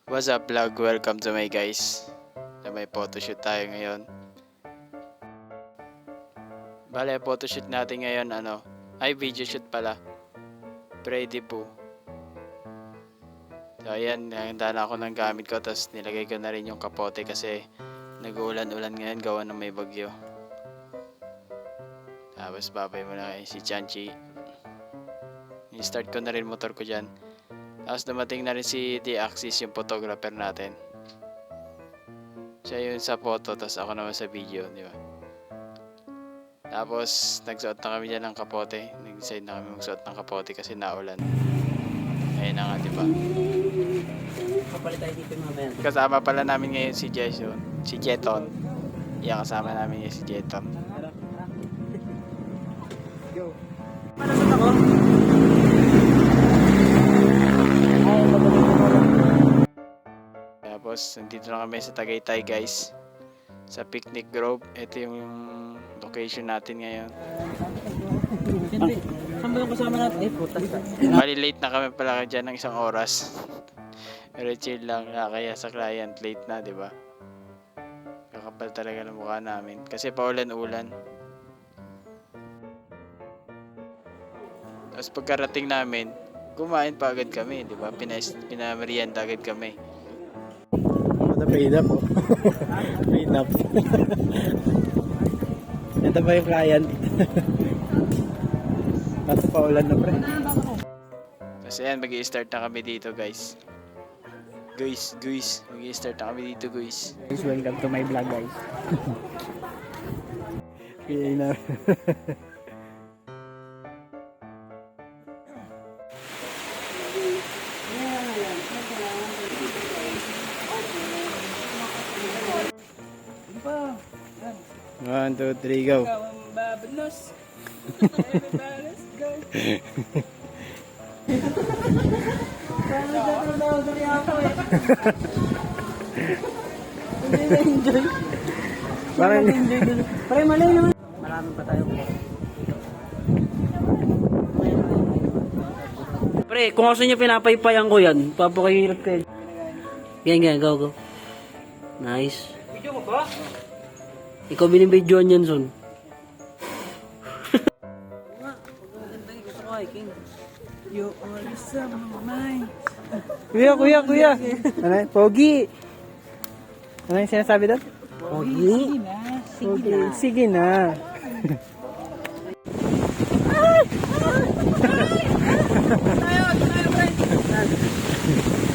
What's up vlog? Welcome to my guys. Na may photoshoot tayo ngayon. Bale, photoshoot natin ngayon video shoot pala. Pretty Poo. So ayan, handa na ako ng gamit ko, tapos nilagay ko na rin yung kapote kasi nag-uulan-ulan ngayon gawa ng may bagyo. Tapos babay mo na si Chanchi. I-start ko na rin motor ko dyan. Tapos dumating na rin si D-Axis, yung photographer natin. Siya yun sa photo, tapos ako naman sa video, di ba? Tapos nagsuot na kami dyan ng kapote. Nag-decide na kami magsuot ng kapote kasi naulan. Ayun na nga, di ba? Kapalit tayo dito mamaya. Kasama pala namin ngayon si Jason, si Jeton. Yan, kasama namin ngayon si Jeton. Go. Paano ako? Tapos nandito na kami sa Tagaytay guys, sa Picnic Grove. Ito yung location natin ngayon. Hindi. Saan ba yung kasama natin? Eh, putas ka. Bali late na kami pala dyan ng 1 oras. Pero chill lang na, kaya sa client late na, di ba? Kakapal talaga ng mukha namin kasi paulan-ulan. Tapos pagkarating namin, kumain pa agad kami, di ba? Pinamerienda agad kami. Paid up. Paid up. Ito ba yung client? Kaso paulan na pre. Kasi yan, mag-i-start na kami dito guys. Guys, mag-i-start na kami dito guys. Welcome to my vlog guys. Kaya na. One, two, three, go. Babanos. Let's go. Parang enjoy mali naman. Marami pa tayo. Pre, kung gusto niyo pinapaypayan ko yan, papakihirap kayo. Yan, go. Nice. Video mo ba? Ikaw binibidyoan yan, Son. You always on my mind. Kuya. Ano? Pogi. Ano yung sinasabi doon? Pogi. Sige na.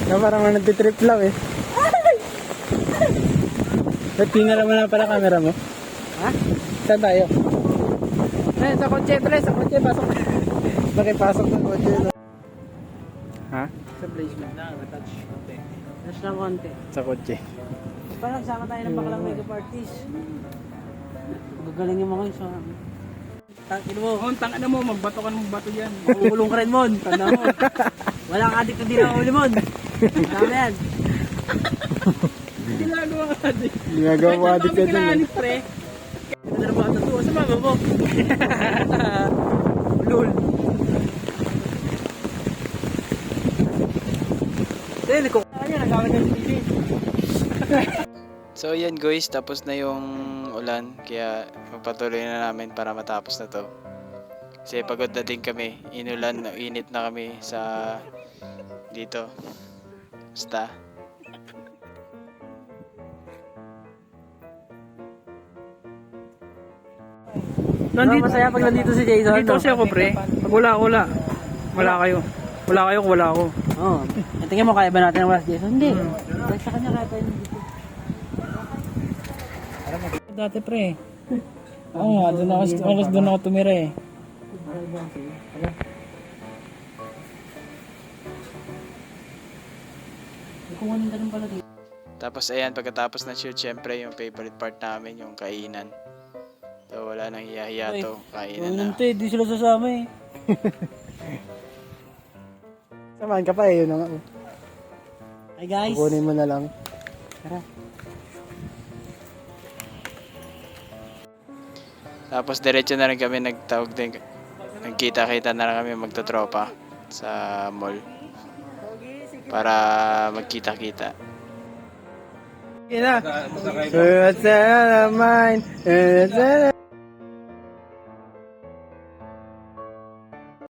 Parang nagtitrip lang eh. Tingnan mo na pala camera mo. Ha? Saan tayo? Sa kotse, pre. Sa kotse, pasok. Bakit pasok ng kotse? Ha? Sa placement na, touch konti. Touch lang konti. Sa kotse. Parang sama tayo ng bakalang makeup artist. Gagaling yung mga yun sa... Tangin mo. Tangin mo, magbato ka ng bato yan. Makukulong ka rin, Mon. Tanda mo. Walang adik na di na uli, Mon. Tama yan. Ginagawa ka din. Ginagawa adik ka din. Kinahanip, pre. Ito na naman ito. Sa mama mo. Lul. Dahil ko. Ayan, nagawin ka sa TV. So yan guys, tapos na yung ulan, kaya magpatuloy na namin para matapos na to. Kasi pagod na din kami, init na kami sa dito. Basta. Masaya pag nandito si Jason. Dito kasi ako, pre. Pag wala kayo. Wala kayo kung wala ako. Oo. Tingnan mo, kaya ba natin ang wala si Jason? Hindi. Kahit sa kanya kaya tayo nandito. Dati, pre. Oo nga, doon ako tumira eh. Kukunin ka rin pala dito. Tapos ayan, pagkatapos na shoot, syempre yung favorite part namin, yung kainan. So wala nang hiya-hiya to, kainan na. Hindi, di sila sasama eh. Samahan ka pa eh, yun na nga. Hi guys. Kukunin mo na lang. Tara. Tapos diretso na rin kami nagkita-kita na rin kami magtotropa sa mall. para magkita-kita. Ina.